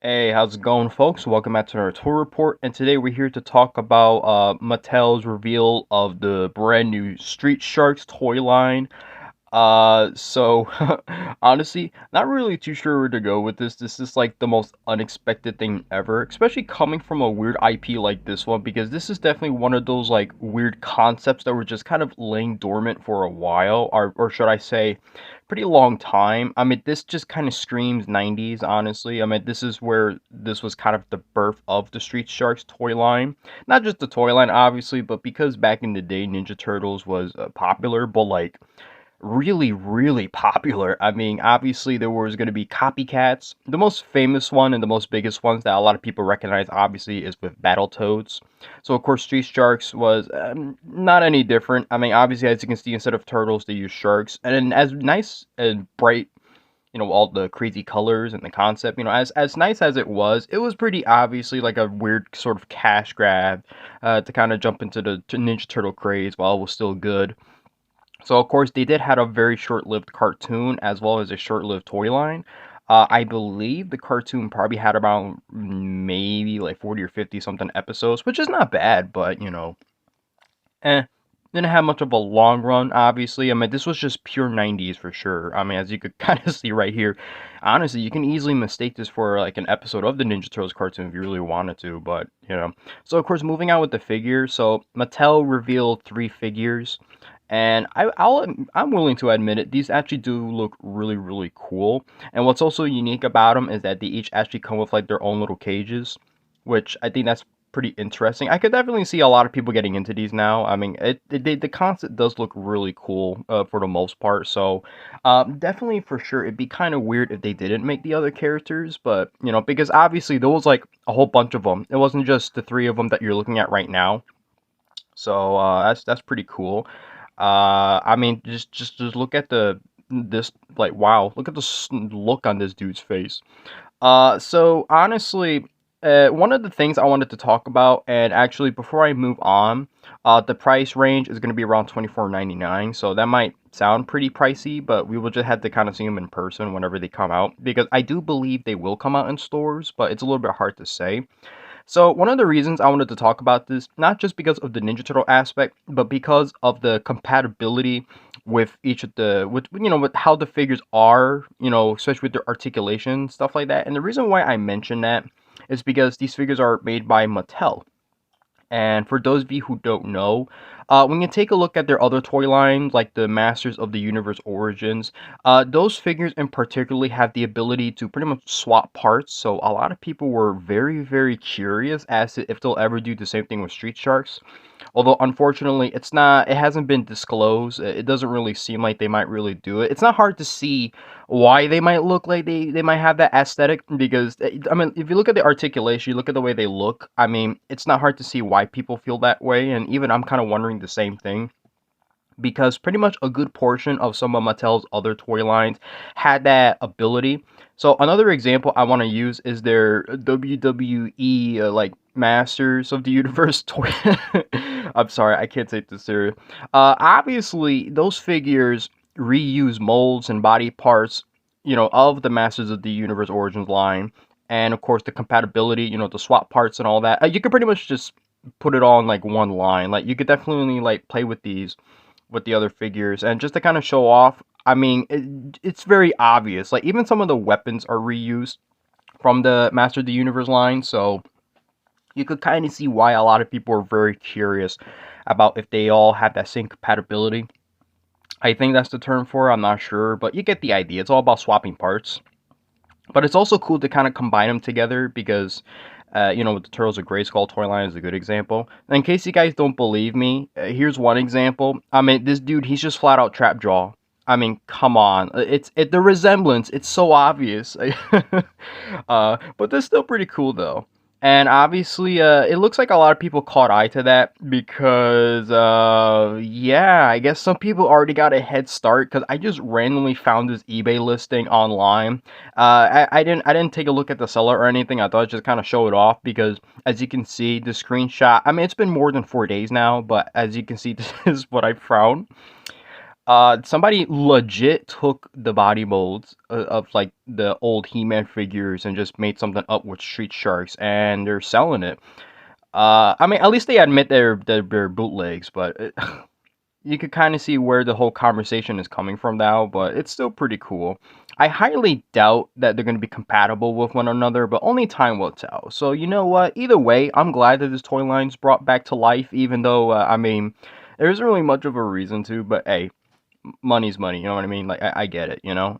Hey, how's it going, folks? Welcome back to our tour report, and today we're here to talk about Mattel's reveal of the brand new Street Sharks toy line. So honestly, not really too sure where to go with this. This is like the most unexpected thing ever, especially coming from a weird IP like this one, because this is definitely one of those like weird concepts that were just kind of laying dormant for a while, or should I say, pretty long time. I mean, this just kind of screams 90s, honestly. I mean, this is where this was kind of the birth of the Street Sharks toy line. Not just the toy line, obviously, but because back in the day, Ninja Turtles was popular, but like really, really popular. I mean, obviously there was going to be copycats. The most famous one and the most biggest ones that a lot of people recognize, obviously, is with Battletoads. So of course, Street Sharks was not any different. I mean, obviously, as you can see, instead of turtles, they use sharks, and then as nice and bright. All the crazy colors and the concept. As nice as it was pretty obviously like a weird sort of cash grab to kind of jump into the Ninja Turtle craze while it was still good. So of course they did had a very short-lived cartoon as well as a short-lived toy line. I believe the cartoon probably had around maybe like 40 or 50 something episodes, which is not bad, but eh. Didn't have much of a long run, obviously. I mean, this was just pure 90s for sure. I mean, as you could kind of see right here, honestly, you can easily mistake this for like an episode of the Ninja Turtles cartoon if you really wanted to, but. So, of course, moving on with the figures. So, Mattel revealed three figures. And I'm willing to admit it, these actually do look really, really cool. And what's also unique about them is that they each actually come with like their own little cages, which I think that's pretty interesting. I could definitely see a lot of people getting into these now. I mean, the concept does look really cool for the most part. So definitely for sure, it'd be kind of weird if they didn't make the other characters, but because obviously there was like a whole bunch of them. It wasn't just the three of them that you're looking at right now. So that's pretty cool. I mean, just look at this like wow, look at the look on this dude's face. So honestly, one of the things I wanted to talk about, and actually before I move on, the price range is going to be around 24.99. So that might sound pretty pricey, but we will just have to kind of see them in person whenever they come out because I do believe they will come out in stores, but it's a little bit hard to say. So one of the reasons I wanted to talk about this, not just because of the Ninja Turtle aspect, but because of the compatibility with each of with how the figures are, especially with their articulation, stuff like that. And the reason why I mention that is because these figures are made by Mattel. And for those of you who don't know, when you take a look at their other toy lines, like the Masters of the Universe Origins, those figures in particularly have the ability to pretty much swap parts. So a lot of people were very, very curious as to if they'll ever do the same thing with Street Sharks. Although unfortunately, it hasn't been disclosed. It doesn't really seem like they might really do it. It's not hard to see why they might look like they might have that aesthetic because I mean, if you look at the articulation, you look at the way they look. I mean, it's not hard to see why people feel that way, and even I'm kind of wondering the same thing because pretty much a good portion of some of Mattel's other toy lines had that ability. So another example I want to use is their WWE like Masters of the Universe toy. I'm sorry, I can't take this serious. Obviously, those figures reuse molds and body parts, of the Masters of the Universe Origins line, and of course the compatibility, the swap parts and all that. You could pretty much just put it all in like one line. Like you could definitely like play with these with the other figures. And just to kind of show off, I mean, it's very obvious. Like, even some of the weapons are reused from the Master of the Universe line. So, you could kind of see why a lot of people are very curious about if they all have that same compatibility. I think that's the term for it. I'm not sure. But you get the idea. It's all about swapping parts. But it's also cool to kind of combine them together because with the Turtles of Grayskull toy line is a good example. And in case you guys don't believe me, here's one example. I mean, this dude, he's just flat out trap jaw. I mean, come on. The resemblance, it's so obvious. But that's still pretty cool though. And obviously, it looks like a lot of people caught eye to that because, yeah, I guess some people already got a head start because I just randomly found this eBay listing online. I didn't take a look at the seller or anything. I thought I'd just kind of show it off because, as you can see, the screenshot. I mean, it's been more than 4 days now, but as you can see, this is what I found. Somebody legit took the body molds of like the old He-Man figures and just made something up with Street Sharks, and they're selling it. I mean, at least they admit they're bootlegs, but you could kind of see where the whole conversation is coming from now, but it's still pretty cool. I highly doubt that they're going to be compatible with one another, but only time will tell. So, you know what? Either way, I'm glad that this toy line's brought back to life, even though, I mean, there isn't really much of a reason to, but hey, money's money, you know what I mean? Like, I get it, you know?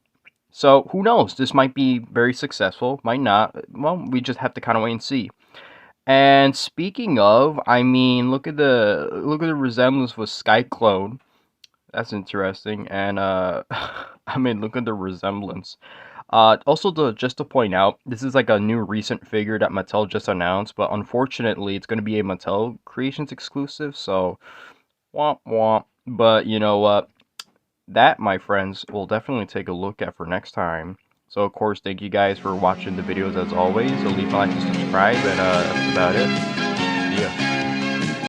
So, who knows? This might be very successful, might not. Well, we just have to kind of wait and see. And speaking of, I mean, look at the resemblance with Skyclone. That's interesting. And I mean, look at the resemblance. Also, just to point out, this is like a new recent figure that Mattel just announced, but unfortunately, it's going to be a Mattel Creations exclusive. So, womp womp. But you know what? That, my friends, we'll definitely take a look at for next time. So, of course, thank you guys for watching the videos as always. So leave a like and subscribe, and that's about it.